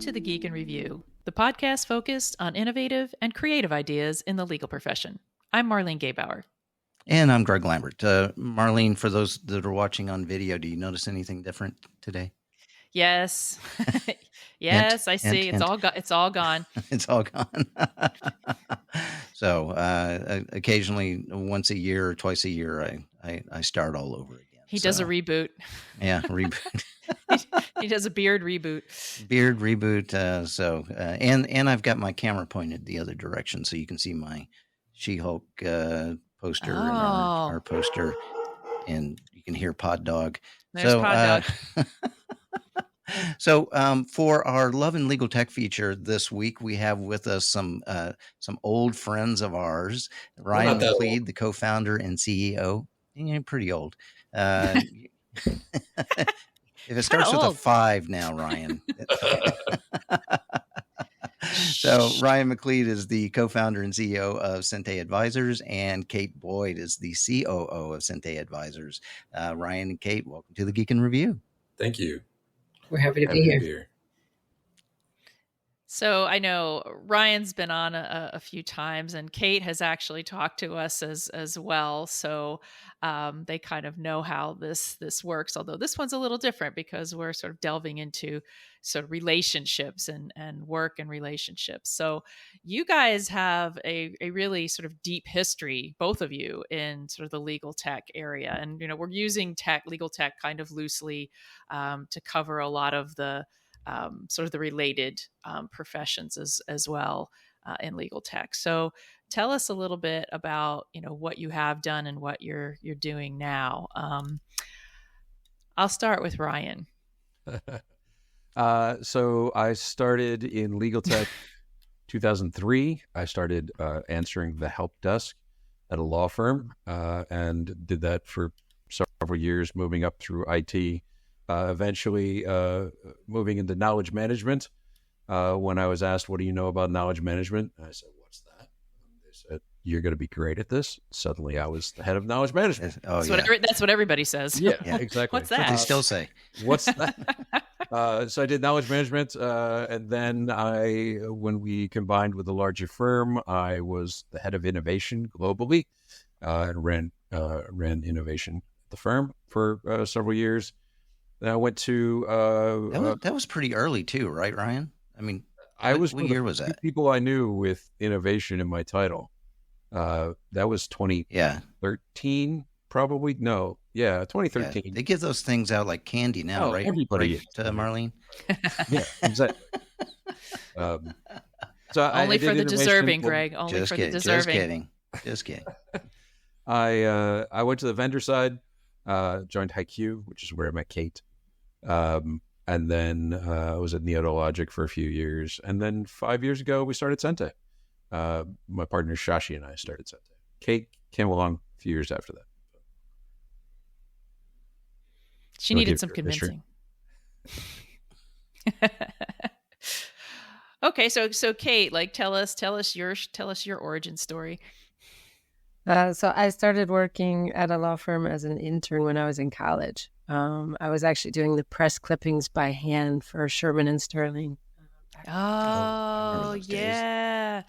to the Geek in Review, the podcast focused on innovative and creative ideas in the legal profession. I'm Marlene Gebauer. And I'm Greg Lambert. Marlene, for those that are watching on video, do you notice anything different today? Yes. Yes, I see. It's all gone. It's all gone. It's all gone. So occasionally, once a year or twice a year, I start all over again. He does a reboot. Yeah, reboot. He does a beard reboot. Beard reboot. And I've got my camera pointed the other direction, so you can see my She-Hulk poster and our poster, and you can hear Pod Dog. There's Pod Dog. So for our Love and Legal Tech feature this week, we have with us some old friends of ours. Ryan McClead, the co-founder and CEO. You're pretty old. If it starts with a 5 now, Ryan. So Ryan McClead is the co-founder and CEO of Sente Advisors, and Kate Boyd is the COO of Sente Advisors. Ryan and Kate, welcome to the Geek in Review. Thank you. We're happy to be here. So I know Ryan's been on a few times, and Kate has actually talked to us as well. So they kind of know how this works, although this one's a little different because we're sort of delving into sort of relationships and work and relationships. So you guys have a really sort of deep history, both of you, in sort of the legal tech area. And, you know, we're using legal tech kind of loosely to cover a lot of the sort of the related professions as well in legal tech. So tell us a little bit about, you know, what you have done and what you're doing now. I'll start with Ryan. So I started in legal tech 2003. I started answering the help desk at a law firm and did that for several years, moving up through IT. Eventually moving into knowledge management. When I was asked, what do you know about knowledge management? I said, what's that? And they said, you're going to be great at this. Suddenly I was the head of knowledge management. That's what everybody says. Yeah, exactly. What's that? They still say. What's that? So I did knowledge management. And then when we combined with a larger firm, I was the head of innovation globally and ran innovation at the firm for several years. Then I went to that was pretty early too, right, Ryan? I mean, what year was that? People I knew with innovation in my title. That was 2013, probably. No, 2013. Yeah, they give those things out like candy now, right? Everybody, right, Marlene. Yeah, exactly. So only for the deserving, Greg. Only for the deserving. Just kidding. I went to the vendor side. Joined HighQ, which is where I met Kate. And then I was at Neotologic for a few years. And then 5 years ago, we started Sente. My partner Shashi and I started Sente. Kate came along a few years after that. She needed some convincing. Okay, so Kate, like tell us your origin story. So I started working at a law firm as an intern when I was in college. I was actually doing the press clippings by hand for Sherman and Sterling. Oh, yeah.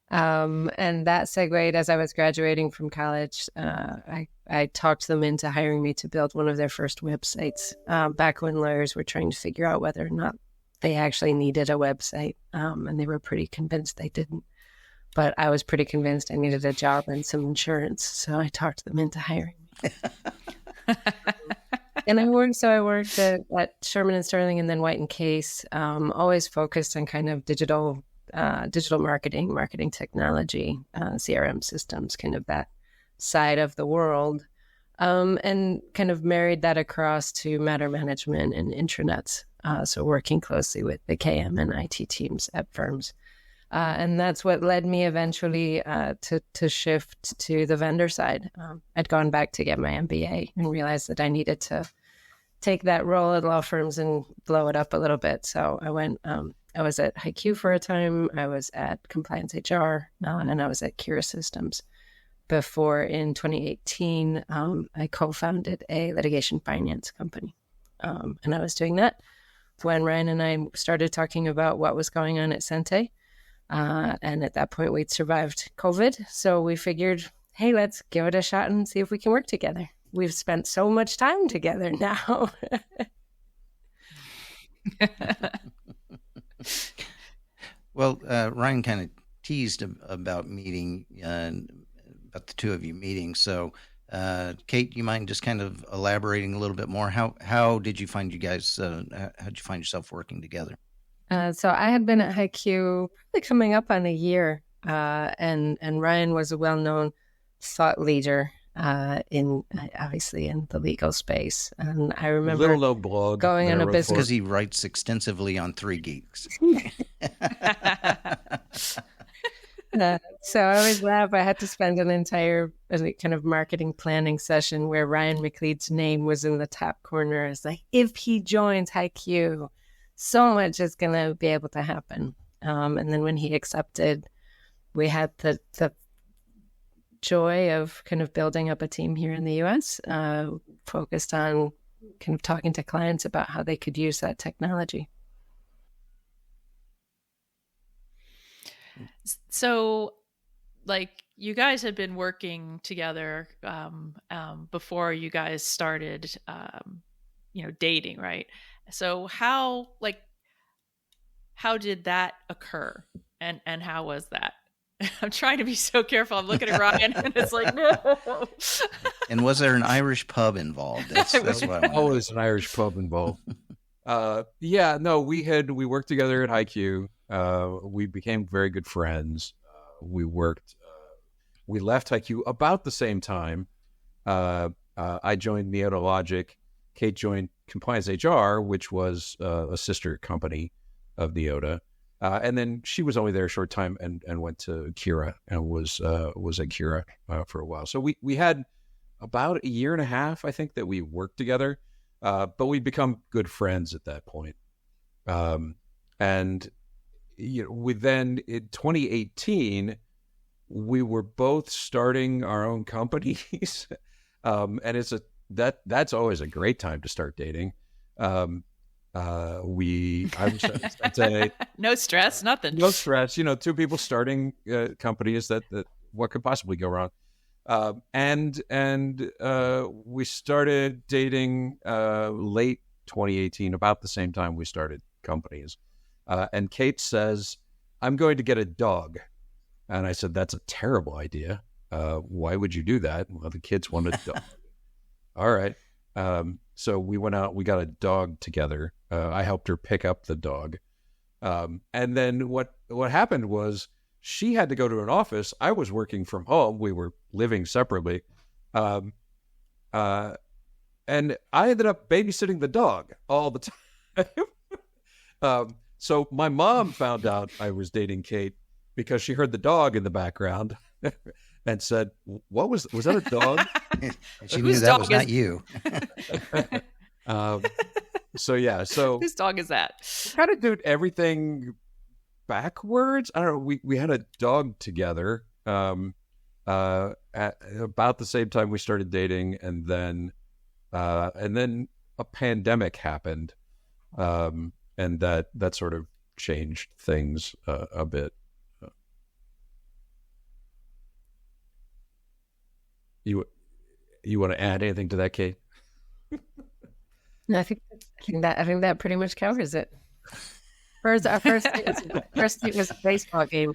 And that segued as I was graduating from college. I talked them into hiring me to build one of their first websites back when lawyers were trying to figure out whether or not they actually needed a website. And they were pretty convinced they didn't. But I was pretty convinced I needed a job and some insurance, so I talked them into hiring me. And I worked at Sherman and Sterling and then White and Case, always focused on kind of digital marketing technology, CRM systems, kind of that side of the world, and kind of married that across to matter management and intranets. So working closely with the KM and IT teams at firms. And that's what led me eventually to shift to the vendor side. I'd gone back to get my MBA and realized that I needed to take that role at law firms and blow it up a little bit. So I went, I was at HighQ for a time, I was at Compliance HR, and I was at Cura Systems. Before in 2018, I co-founded a litigation finance company. And I was doing that when Ryan and I started talking about what was going on at Sente. And at that point, we'd survived COVID. So we figured, hey, let's give it a shot and see if we can work together. We've spent so much time together now. Well, Ryan kind of teased about meeting, about the two of you meeting. So, Kate, you mind just kind of elaborating a little bit more? How did you find you guys? How did you find yourself working together? So I had been at HighQ probably coming up on a year, and Ryan was a well-known thought leader obviously in the legal space. And I remember little low blog going on a business because he writes extensively on 3 Geeks. So I always laugh. I had to spend an entire kind of marketing planning session where Ryan McClead's name was in the top corner. It's like, if he joins HighQ, so much is going to be able to happen. And then when he accepted, we had the joy of kind of building up a team here in the U.S. Focused on kind of talking to clients about how they could use that technology. So, like, you guys had been working together before you guys started, dating, right? So how did that occur, and how was that? I'm trying to be so careful. I'm looking at Ryan, and it's like, no. And was there an Irish pub involved? That's what I want. Always an Irish pub involved. We worked together at HighQ. We became very good friends. We left HighQ about the same time. I joined Neotologic. Kate joined Compliance HR, which was a sister company of Neota. And then she was only there a short time and went to Kira and was at Kira for a while. So we had about a year and a half, I think, that we worked together. But we become good friends at that point. And we then in 2018, we were both starting our own companies. And that's always a great time to start dating. I was say no stress, nothing. No stress. Two people starting companies that what could possibly go wrong. And we started dating late 2018, about the same time we started companies. And Kate says, "I'm going to get a dog." And I said, "That's a terrible idea. Why would you do that?" Well, the kids wanted a dog. All right. So we went out, we got a dog together. I helped her pick up the dog. And then what happened was she had to go to an office. I was working from home. We were living separately. And I ended up babysitting the dog all the time. So my mom found out I was dating Kate because she heard the dog in the background and said, was that a dog? She knew that was not you. So whose dog is that? Kind of did everything backwards. I don't know. We had a dog together at about the same time we started dating, and then a pandemic happened, and that sort of changed things a bit. You want to add anything to that, Kate? No, I think that pretty much covers it. Our first date was a baseball game.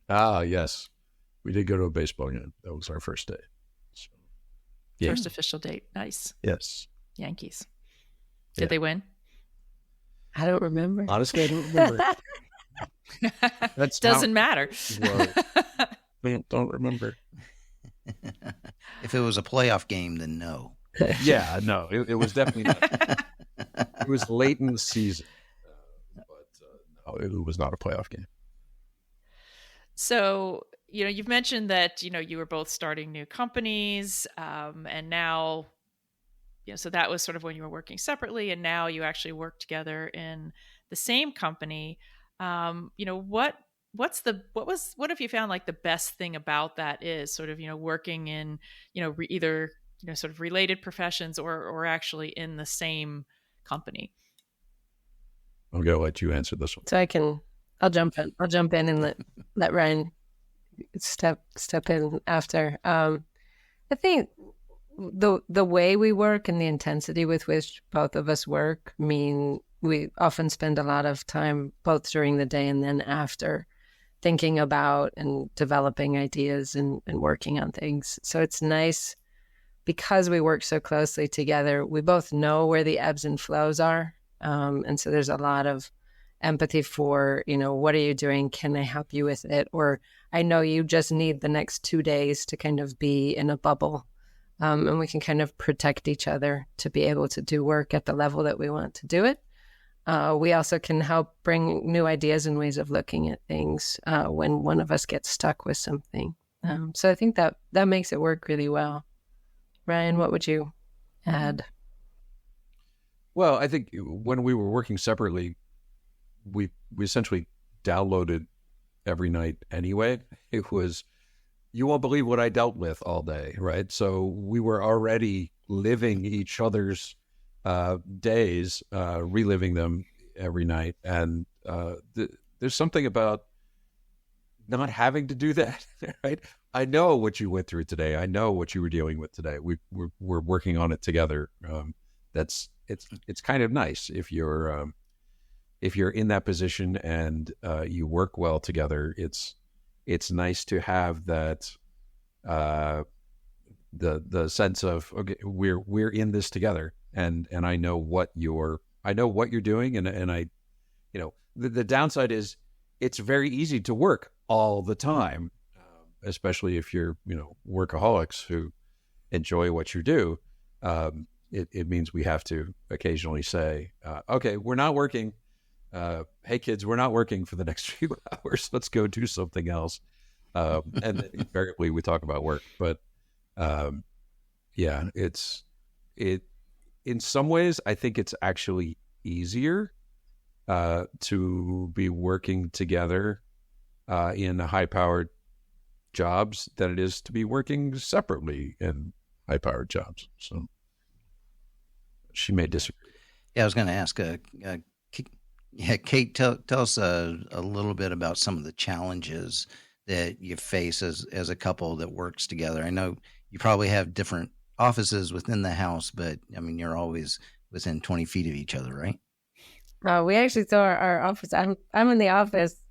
Ah, yes, we did go to a baseball game. That was our first date. So, yeah. First official date. Nice. Yes. Yankees. Did they win? I don't remember. Honestly, I don't remember. That doesn't matter. I don't remember. If it was a playoff game, then no. Yeah, no, it was definitely not. It was late in the season, but no, it was not a playoff game. So, you've mentioned that, you were both starting new companies, and now, so that was sort of when you were working separately, and now you actually work together in the same company. What have you found like the best thing about that is sort of, working in, either, sort of related professions or actually in the same company? I'm going to let you answer this one. So I'll jump in and let Ryan step in after. I think the way we work and the intensity with which both of us work mean we often spend a lot of time both during the day and then after thinking about and developing ideas and working on things. So it's nice because we work so closely together, we both know where the ebbs and flows are. And so there's a lot of empathy for, what are you doing? Can I help you with it? Or I know you just need the next 2 days to kind of be in a bubble. And we can kind of protect each other to be able to do work at the level that we want to do it. We also can help bring new ideas and ways of looking at things when one of us gets stuck with something. So I think that makes it work really well. Ryan, what would you add? Well, I think when we were working separately, we essentially downloaded every night anyway. It was, you won't believe what I dealt with all day, right? So we were already living each other's days, reliving them every night. And there's something about not having to do that, right? I know what you went through today. I know what you were dealing with today. We're working on it together. It's kind of nice if you're in that position and you work well together. It's nice to have that the sense of, okay, we're in this together, and I know what you're doing, and I, the downside is it's very easy to work all the time, especially if you're workaholics who enjoy what you do. It means we have to occasionally say, okay, we're not working. Hey kids, we're not working for the next few hours. Let's go do something else. And invariably we talk about work, but yeah, in some ways, I think it's actually easier to be working together in high-powered jobs than it is to be working separately in high-powered jobs. So she may disagree. Yeah, I was going to ask, Kate, tell us a little bit about some of the challenges that you face as a couple that works together. I know you probably have different offices within the house, but I mean, you're always within 20 feet of each other, right? We actually saw our office. I'm in the office,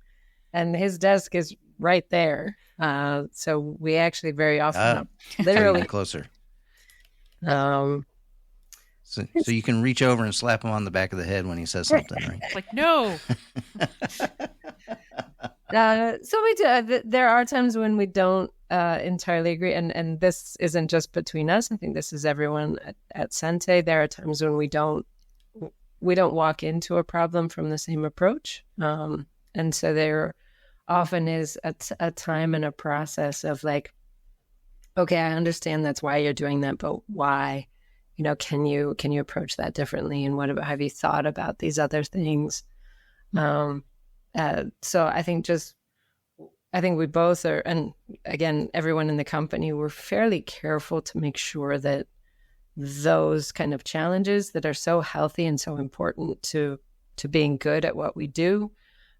and his desk is right there. So we actually very often literally closer. So you can reach over and slap him on the back of the head when he says something, right? Like, no. So we do. There are times when we don't entirely agree, and this isn't just between us. I think this is everyone at Sente. There are times when we don't walk into a problem from the same approach, and so there often is a time and a process of like, okay, I understand that's why you're doing that, but why? Can you approach that differently? And what about, have you thought about these other things? So I think we both are, and again, everyone in the company, we're fairly careful to make sure that those kind of challenges that are so healthy and so important to being good at what we do,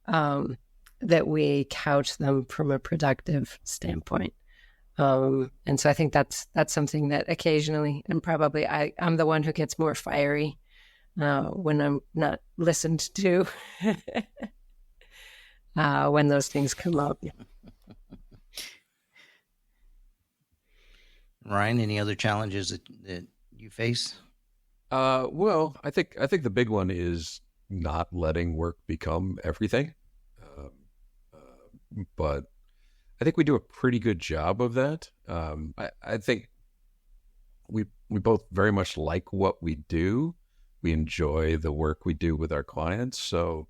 that we couch them from a productive standpoint. And so I think that's something that occasionally, and probably I'm the one who gets more fiery when I'm not listened to when those things come up. Ryan, any other challenges that you face? Well, I think the big one is not letting work become everything. But I think we do a pretty good job of that. I think we both very much like what we do. We enjoy the work we do with our clients. So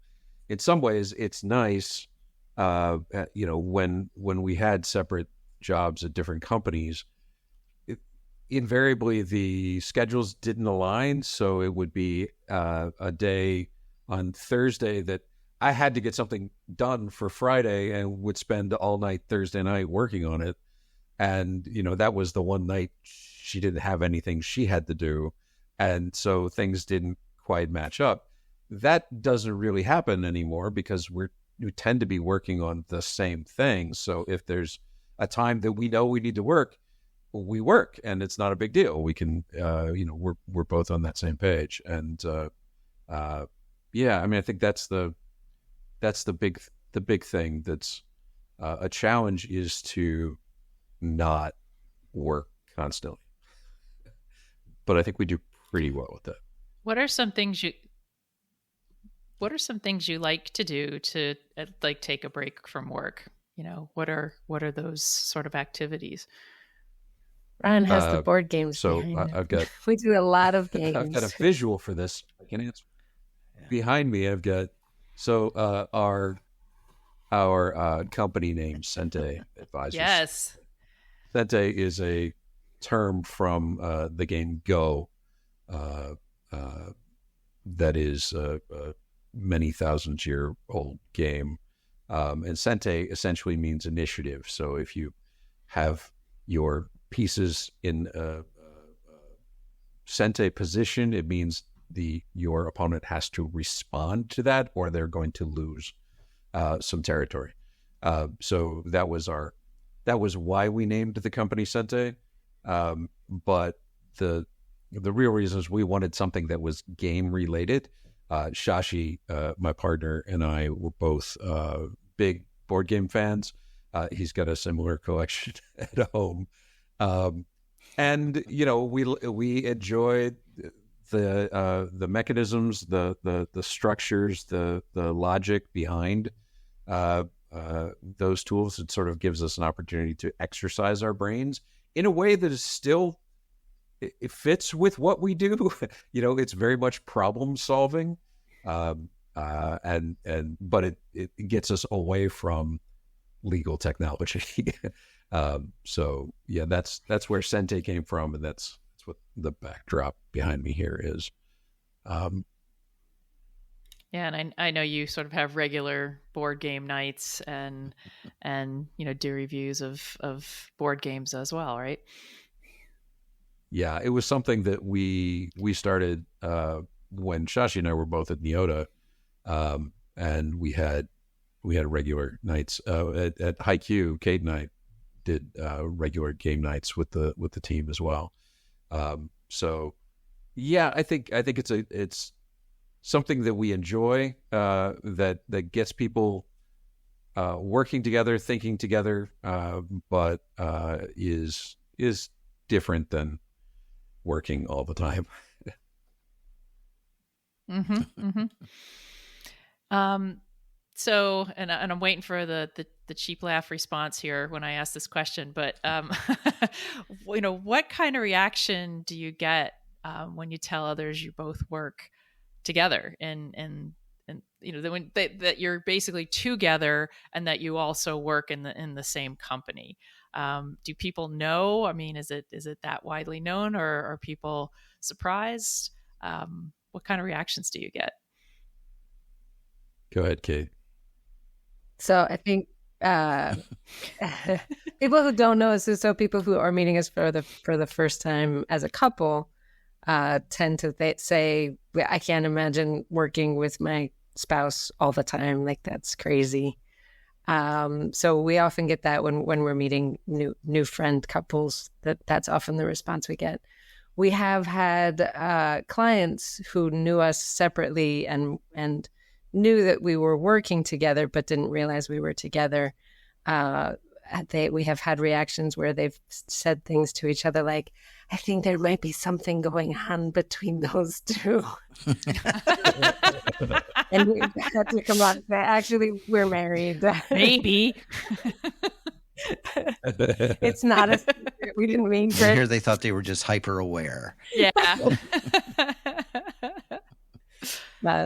in some ways it's nice, when we had separate jobs at different companies, invariably the schedules didn't align. So it would be a day on Thursday that I had to get something done for Friday and would spend all night Thursday night working on it. And, that was the one night she didn't have anything she had to do. And so things didn't quite match up. that doesn't really happen anymore because we tend to be working on the same thing. So if there's a time that we know we need to work, we work, and it's not a big deal. We can, we're both on that same page. And yeah, I mean, I think that's the big thing. That's a challenge, is to not work constantly. But I think we do pretty well with that. What are some things you like to do to like take a break from work? What are those sort of activities? Ryan has the board games. So I've got. We do a lot of games. I've got a visual for this. I can answer. Yeah. Behind me, I've got our company name, Sente Advisors. Yes. Sente is a term from the game Go. That is a many thousands-year-old game. And Sente essentially means initiative. So if you have your pieces in a Sente position, it means your opponent has to respond to that, or they're going to lose some territory. So that was why we named the company Sente. But the real reason is we wanted something that was game related. Shashi, my partner, and I were both big board game fans. He's got a similar collection at home. And we enjoyed the mechanisms, the structures, the logic behind those tools. It sort of gives us an opportunity to exercise our brains in a way that is still, it fits with what we do. It's very much problem solving, but it gets us away from legal technology. So yeah, that's where Sente came from, and that's what the backdrop behind me here is. Yeah, and I know you sort of have regular board game nights and do reviews of board games as well, right? Yeah, it was something that we started when Shashi and I were both at Neota, and we had regular nights at HighQ. Kate and I did regular game nights with the team as well. So yeah, I think it's something that we enjoy, that gets people working together, thinking together, but is different than working all the time. Mm-hmm. Mm-hmm. So, and I'm waiting for the cheap laugh response here when I ask this question, but what kind of reaction do you get when you tell others you both work together and that you're basically together and that you also work in the same company? Do people know? I mean, is it that widely known, or are people surprised? What kind of reactions do you get? Go ahead, Kate. So I think people who don't know us, so people who are meeting us for the first time as a couple tend to say, I can't imagine working with my spouse all the time. Like, that's crazy. So we often get that when we're meeting new friend couples, that's often the response we get. We have had clients who knew us separately and knew that we were working together, but didn't realize we were together. We have had reactions where they've said things to each other like, I think there might be something going on between those two. And we've had to come on and say, actually, we're married. Maybe. It's not a secret. We didn't mean to. Here they thought they were just hyper aware. Yeah.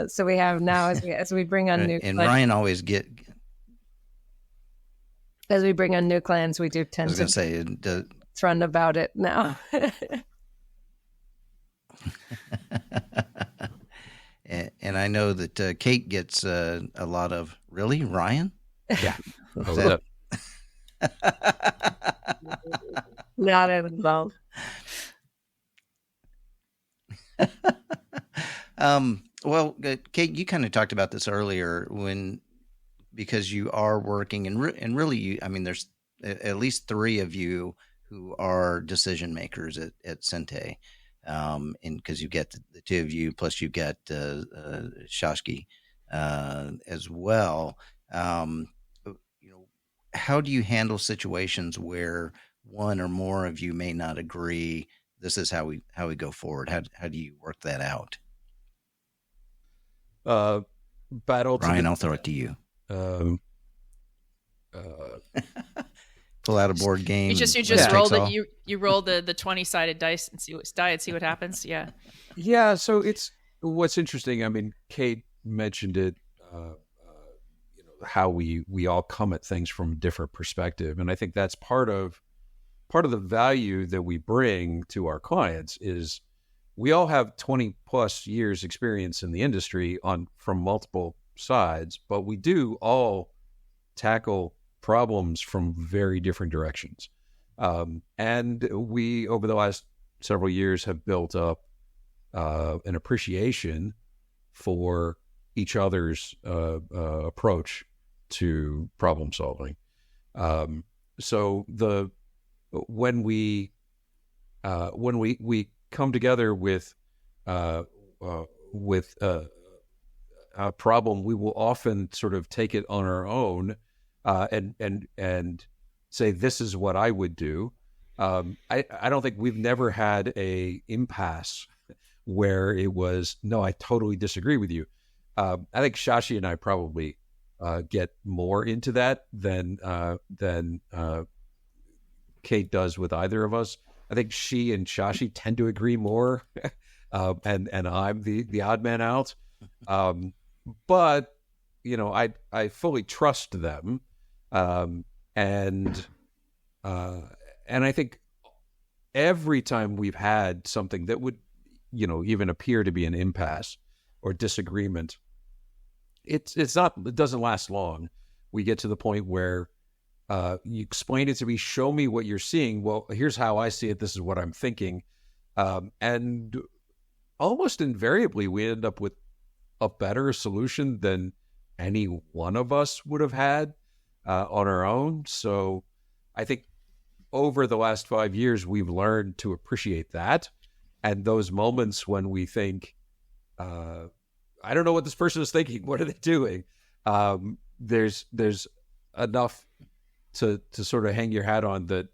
So we have now, as we bring on new and clients, Ryan always as we bring on new clients, we do tend to say run about it now. And I know that Kate gets a lot of, really, Ryan? Yeah. Not involved. Well, Kate, you kind of talked about this earlier because you are working and really, there's at least three of you who are decision makers at Sente, and because you get the two of you plus you get Shashki as well. How do you handle situations where one or more of you may not agree? This is how we go forward. How do you work that out? Battle. Ryan, I'll throw it to you. Uh, Pull out a board game. You just roll it. You roll the 20-sided dice and see what happens. Yeah. Yeah. So what's interesting. I mean, Kate mentioned it. How we all come at things from a different perspective, and I think that's part of the value that we bring to our clients is we all have 20 plus years experience in the industry from multiple sides, but we do all tackle problems from very different directions. And we, over the last several years, have built up an appreciation for each other's approach to problem solving. So when we come together with a problem, we will often sort of take it on our own and say, this is what I would do. I don't think we've never had a impasse where it was, no, I totally disagree with you. I think Shashi and I probably get more into that than Kate does with either of us. I think she and Shashi tend to agree more, and I'm the odd man out. But I fully trust them, and I think every time we've had something that would even appear to be an impasse or disagreement, it doesn't last long. We get to the point where you explain it to me, show me what you're seeing. Well, here's how I see it. This is what I'm thinking. And almost invariably, we end up with a better solution than any one of us would have had on our own. So I think over the last 5 years, we've learned to appreciate that. And those moments when we think, I don't know what this person is thinking. What are they doing? There's enough to sort of hang your hat on that.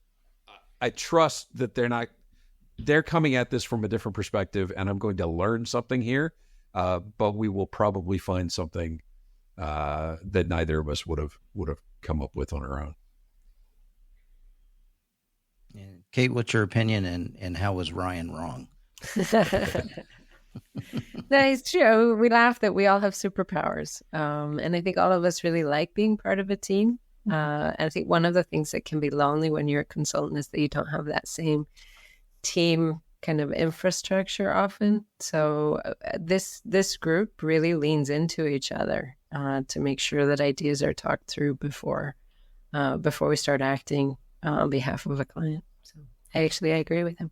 I trust that they're coming at this from a different perspective, and I'm going to learn something here. But we will probably find something that neither of us would have come up with on our own. Kate, what's your opinion, and how was Ryan wrong? No, it's true. We laugh that we all have superpowers. And I think all of us really like being part of a team. And I think one of the things that can be lonely when you're a consultant is that you don't have that same team kind of infrastructure often. So this group really leans into each other to make sure that ideas are talked through before we start acting on behalf of a client. So I agree with him.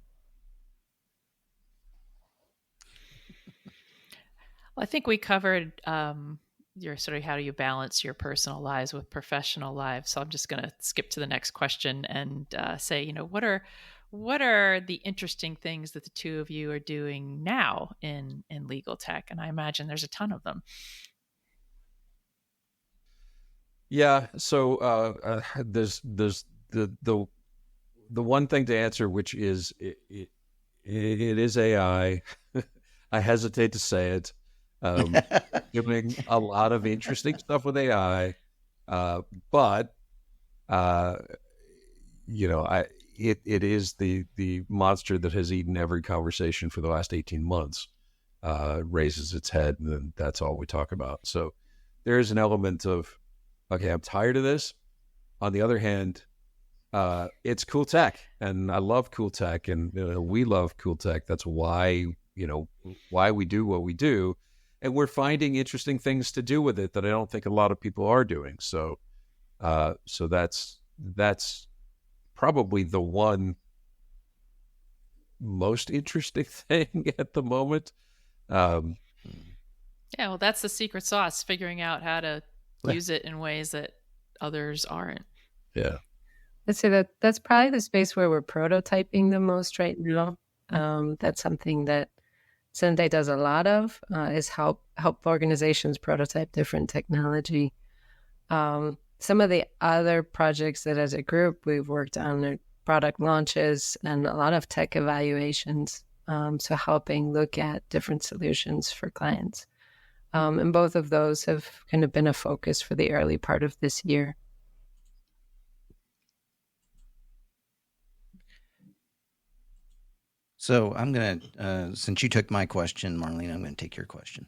Well, I think we covered your sort of how do you balance your personal lives with professional lives. So I'm just going to skip to the next question and say, what are the interesting things that the two of you are doing now in legal tech? And I imagine there's a ton of them. Yeah. So there's the one thing to answer, which is it is AI. I hesitate to say it. Doing a lot of interesting stuff with AI, but it is the monster that has eaten every conversation for the last 18 months. Raises its head, and then that's all we talk about. So there is an element of, okay, I'm tired of this. On the other hand, it's cool tech, and I love cool tech, and we love cool tech. That's why we do what we do. And we're finding interesting things to do with it that I don't think a lot of people are doing. So that's probably the one most interesting thing at the moment. Yeah, well, that's the secret sauce, figuring out how to use it in ways that others aren't. Yeah. I'd say that's probably the space where we're prototyping the most right now. That's something that Sente does a lot of, is help organizations prototype different technology. Some of the other projects that as a group we've worked on are product launches and a lot of tech evaluations, so helping look at different solutions for clients. And both of those have kind of been a focus for the early part of this year. So I'm going to, since you took my question, Marlene, I'm going to take your question.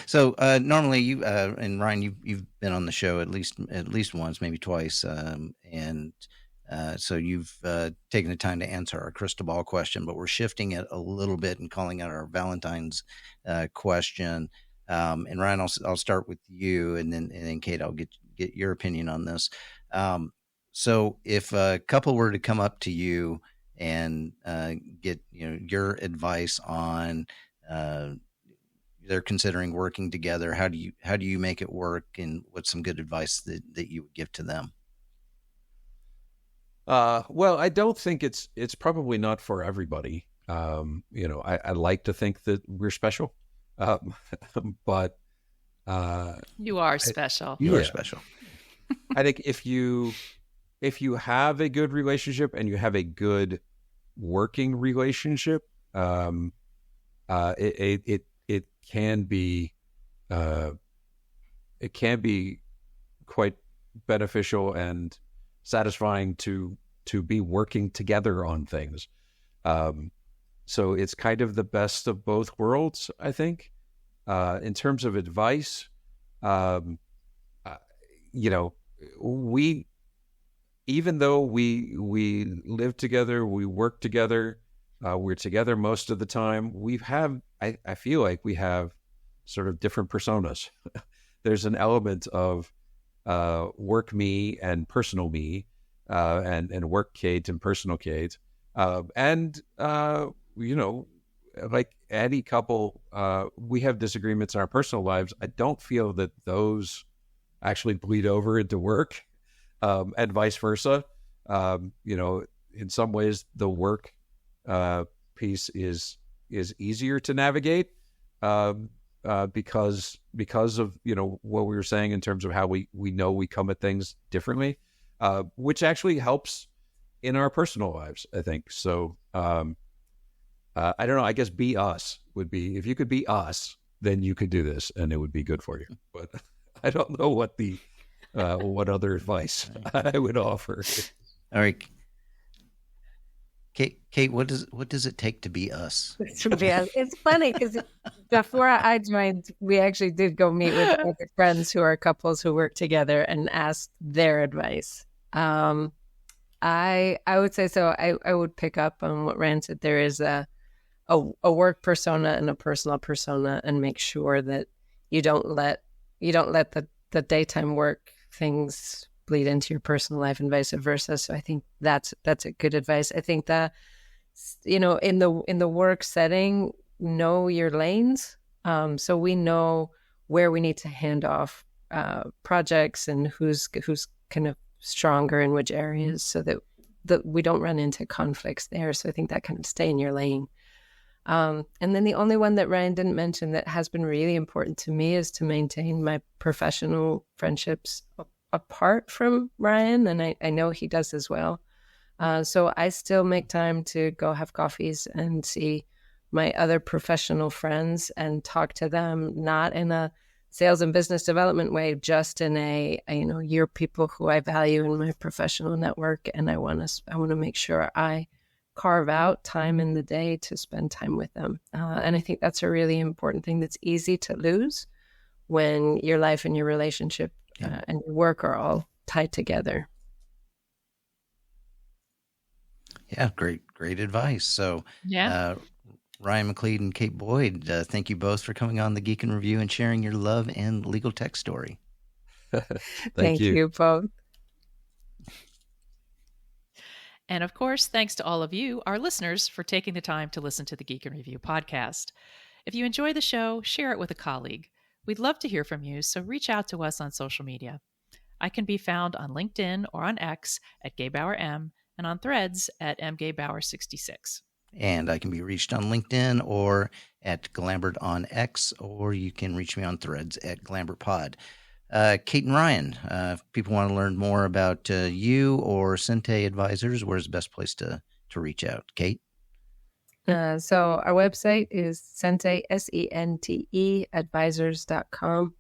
So normally you and Ryan, you've been on the show at least once, maybe twice, and so you've taken the time to answer our crystal ball question. But we're shifting it a little bit and calling it our Valentine's question. And Ryan, I'll start with you, and then Kate, I'll get your opinion on this. So if a couple were to come up to you and get your advice on they're considering working together, how do you make it work, and what's some good advice that you would give to them? Well, I don't think it's probably not for everybody. I like to think that we're special, but you are special. You are special. I think if you have a good relationship and you have a good working relationship, it can be quite beneficial and satisfying to be working together on things. So it's kind of the best of both worlds, I think. In terms of advice, even though we live together, we work together, we're together most of the time, I feel like we have sort of different personas. There's an element of work me and personal me, and work Kate and personal Kate. Like any couple, we have disagreements in our personal lives. I don't feel that those actually bleed over into work, and vice versa. In some ways the work piece is easier to navigate, because of what we were saying in terms of how we know we come at things differently, which actually helps in our personal lives, I think. So I don't know, I guess be us would be, if you could be us, then you could do this and it would be good for you. But I don't know what what other advice I would offer. All right, Kate, what does it take to be us? It's funny because before I joined, we actually did go meet with other friends who are couples who work together and ask their advice. I would say, so I would pick up on what Rand said. There is a work persona and a personal persona, and make sure that you don't let the daytime work things bleed into your personal life and vice versa. So I think that's a good advice. I think that in the work setting, know your lanes. So we know where we need to hand off projects and who's kind of stronger in which areas, so that we don't run into conflicts there. So I think that kind of stay in your lane. And then the only one that Ryan didn't mention that has been really important to me is to maintain my professional friendships apart from Ryan, and I know he does as well. So I still make time to go have coffees and see my other professional friends and talk to them, not in a sales and business development way, just in you're people who I value in my professional network, and I want to make sure I carve out time in the day to spend time with them. And I think that's a really important thing that's easy to lose when your life and your relationship and your work are all tied together. Yeah, great advice. So, Ryan McClead and Kate Boyd, thank you both for coming on the Geek in Review and sharing your love and legal tech story. Thank you both. And of course, thanks to all of you, our listeners, for taking the time to listen to the Geek in Review podcast. If you enjoy the show, share it with a colleague. We'd love to hear from you, so reach out to us on social media. I can be found on LinkedIn or on X at GayBauerM and on Threads at mGayBauer66. And I can be reached on LinkedIn or at Lambert on X, or you can reach me on Threads at GlambertPod. Kate and Ryan, if people want to learn more about you or Sente Advisors, where's the best place to reach out? Kate? So our website is Sente, Sente, advisors.com.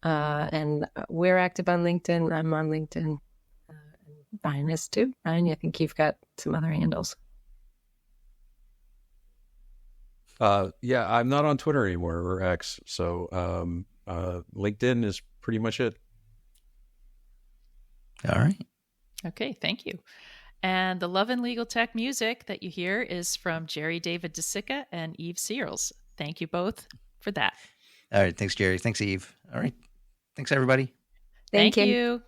And we're active on LinkedIn. I'm on LinkedIn. Ryan is too. Ryan, I think you've got some other handles. Yeah, I'm not on Twitter anymore or X. So LinkedIn is pretty much it. All right. Okay, thank you. And the Love and Legal Tech music that you hear is from Jerry David DeSica and Eve Searles. Thank you both for that. All right. Thanks, Jerry. Thanks, Eve. All right. Thanks, everybody. Thank you.